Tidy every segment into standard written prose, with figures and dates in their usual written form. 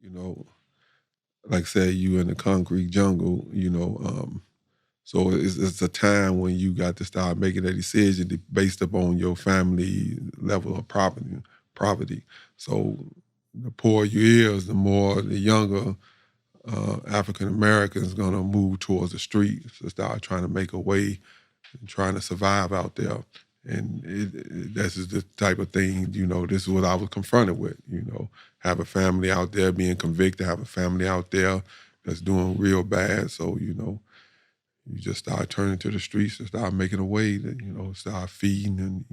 you know, like say you in the concrete jungle, so it's a time when you got to start making a decision based upon your family level of poverty. So the poorer you is, the more the younger African Americans gonna move towards the streets to start trying to make a way and trying to survive out there. And this is the type of thing, this is what I was confronted with, have a family out there being convicted, have a family out there that's doing real bad. So, you just start turning to the streets and start making a way to, start feeding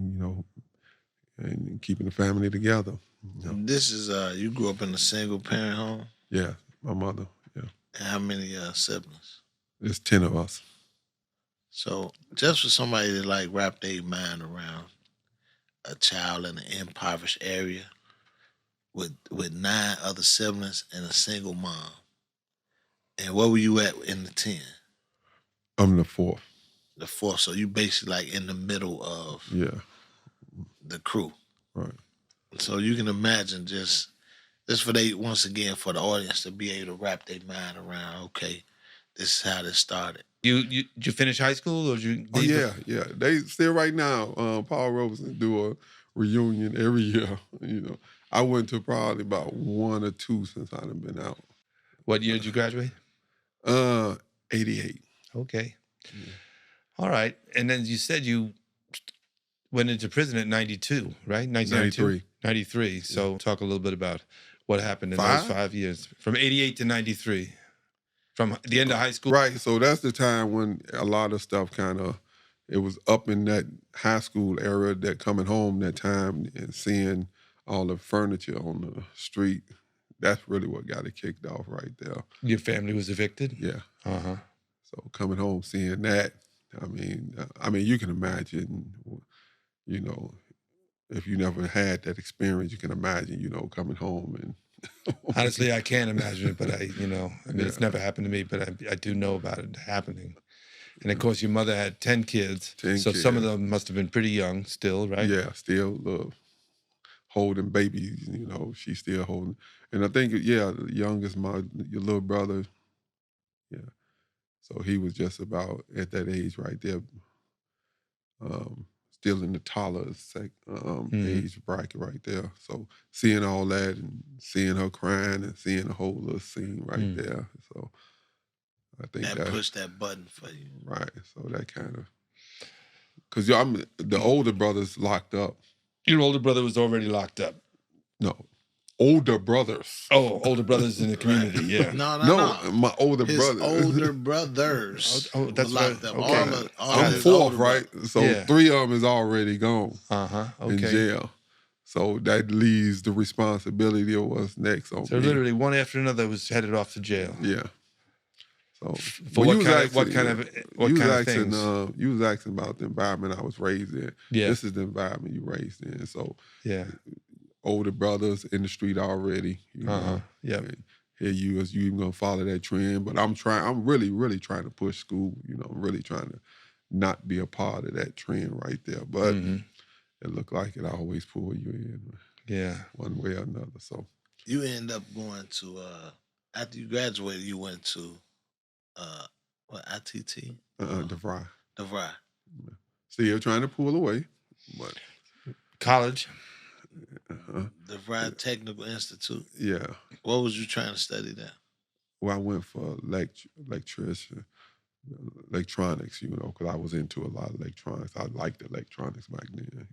and keeping the family together. This is you grew up in a single parent home. Yeah, my mother. Yeah. And how many siblings? There's 10 of us. So just for somebody to like wrap their mind around a child in an impoverished area with 9 other siblings and a single mom. And where were you at in the 10? I'm the 4th. The 4th. So you basically like in the middle of the crew. Right. So you can imagine just for once again for the audience to be able to wrap their mind around, okay, this is how this started. Did you finish high school or did you? Oh yeah. They still right now. Paul Robeson do a reunion every year. I went to probably about 1 or 2 since I've been out. What year did you graduate? 88. Okay. Yeah. All right. And then you said you went into prison at 92, right? 93. 93. So talk a little bit about what happened in those 5 years. From 88 to 93. From the end of high school? Right. So that's the time when a lot of stuff it was up in that high school era, that coming home that time and seeing all the furniture on the street. That's really what got it kicked off right there. Your family was evicted? Yeah. Uh-huh. So coming home, seeing that, I mean, you can imagine, if you never had that experience, you can imagine, coming home and. Honestly, I can't imagine it, but it's never happened to me, but I do know about it happening. And of course, your mother had 10 kids, so some of them must have been pretty young still, right? Yeah, still holding babies, she's still holding. And I think, the youngest, your little brother, so he was just about at that age right there, still in the toddler age bracket right there. So seeing all that and seeing her crying and seeing the whole little scene right there. So I think that pushed that button for you. Right. So that kind of, because the older brother's locked up. Your older brother was already locked up? No. Older brothers. Oh, older brothers in the community, yeah. No. My older brothers. Older brothers. That's locked up. Okay. I'm 4th, right? So 3 of them is already gone. Okay. In jail. So that leaves the responsibility of what's next on me. So literally one after another was headed off to jail. Yeah. So for what kind of things? You was asking about the environment I was raised in. Yeah. This is the environment you raised in. So yeah. Older brothers in the street already. Yeah. Here you even gonna follow that trend. But I'm really, really trying to push school, I'm really trying to not be a part of that trend right there. But it looked like it always pull you in. Yeah. One way or another. So you end up going to after you graduated, you went to ITT? DeVry. DeVry. Still trying to pull away. But college. DeVry Technical Institute. Yeah. What was you trying to study there? Well, I went for electrician, electronics, because I was into a lot of electronics. I liked electronics back then,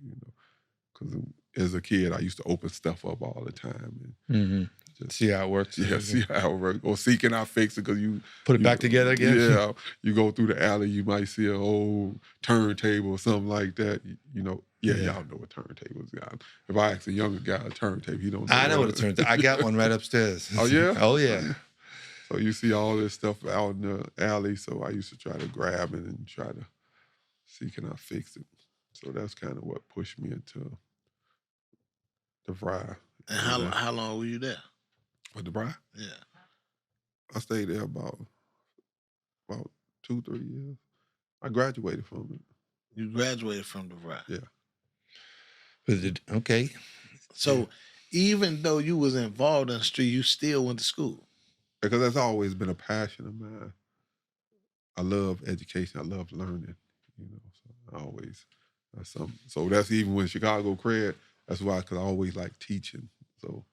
because as a kid, I used to open stuff up all the time. And just see how it works. Yeah, see how it works. Or can I fix it, because you... Put it back together again? Yeah. You go through the alley, you might see an old turntable or something like that, Yeah, y'all know what turntables got. If I ask a younger guy a turntable, he don't know. I know what a turntable. I got one right upstairs. Oh, yeah? Oh, yeah. So you see all this stuff out in the alley, so I used to try to grab it and try to see, can I fix it? So that's kind of what pushed me into DeVry. And how long were you there? With DeVry? Yeah. I stayed there about 2-3 years. I graduated from it. You graduated from DeVry? Yeah. Okay. So even though you was involved in the street, you still went to school. Because that's always been a passion of mine. I love education. I love learning. You know, so I always that's something. So that's even when Chicago CRED. That's why, because I always like teaching. So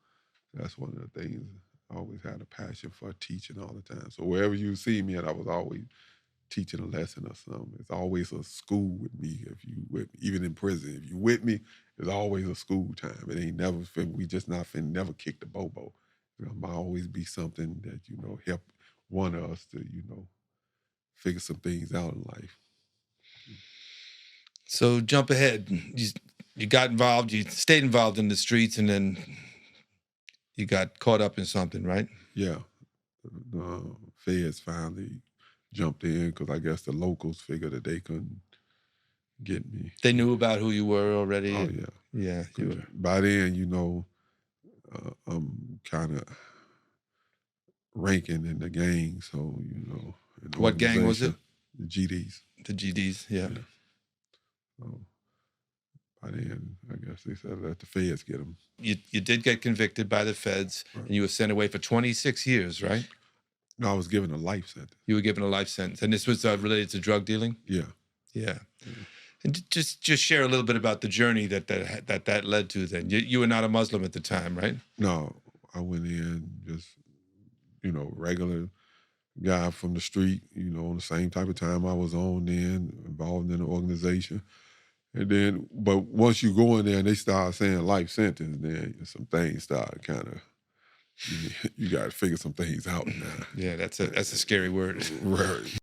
that's one of the things. I always had a passion for teaching all the time. So wherever you see me at, I was always teaching a lesson or something. It's always a school with me. If you with me, even in prison, if you with me, it's always a school time. It ain't never we just not finna never kick the bobo. It might always be something that help one of us to figure some things out in life. So jump ahead. You got involved. You stayed involved in the streets, and then you got caught up in something, right? Yeah, the feds finally jumped in because I guess the locals figured that they couldn't get me. They knew about who you were already. Oh yeah, yeah. You were. By then, I'm kind of ranking in the gang, so What gang was it? The GDs. The GDs, yeah. So by then, I guess they said let the feds get them. You did get convicted by the feds, right, and you were sent away for 26 years, right? No, I was given a life sentence. You were given a life sentence, and this was related to drug dealing. Yeah. And just share a little bit about the journey that led to. Then you were not a Muslim at the time, right? No, I went in just regular guy from the street. On the same type of time I was on then, involved in the organization. And then, but once you go in there and they start saying life sentence, then some things start kind of, you got to figure some things out now. Yeah, that's a scary word. Right.